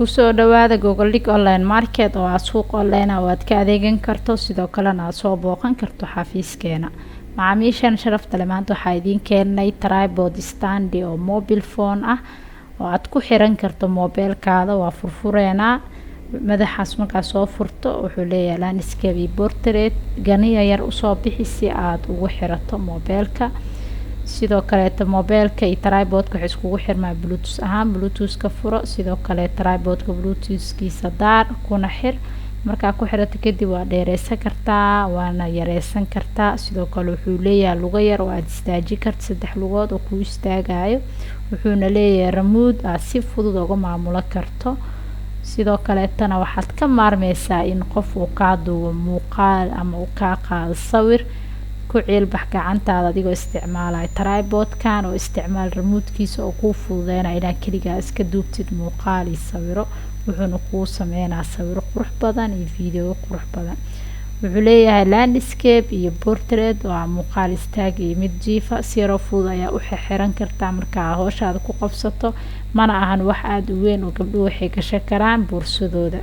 Kusoo dhawaada Google Dig Online Market oo ah suuq online ah oo aad ka adeegan karto sidoo kalena aad soo booqan karto xafiiskeena. Macaamiishan sharafta leh maanta waxaa idiin keenay tripod stand oo mobile phone ah oo aad ku xiran karto mobilkaada. Waa furfureena madaxaas markaa soo furto wuxuu leeyahay landscape iyo portrait ganiya yar u soo bixi si aad ugu xirato mobilka. sidoo kale mobilka iyo tripodka waxay iskugu xirmaan bluetooth ahaan bluetoothka furo sidoo kale tripodka bluetoothkiisa daar kuna xir markaa ku xirato kadib waa dheereysan kartaa waana yareysan kartaa sidoo kale wuxuu leeyahay lugo yar oo aad istaaji karto 3 lugood oo ku istaagayo wuxuuna leeyahay remote aad si fudud uga maamulo karto sidoo kale tana waxaad ka maarmeysaa in qof uu ka duubo muuqaal ama uu ka qaado sawir ku cilbax gacantaada adigoo isticmaalaya tripodkan oo isticmaal remote-kiisa oo ku fududeynaya inaad kaliya iska duubtid muuqaal iyo sawiro wuxuuna kuu sameynaa sawiro qurux badan iyo video qurux badan wuxuu leeyahay landscape iyo portrait oo muuqaal istaag iyo mid jiifa si yar oo fudud ayaa u xiran kartaa markaa hawshaada ku qabsato mana ahan wax aad u weyn oo gabdhuhu waxay gashan karaan boorsadooda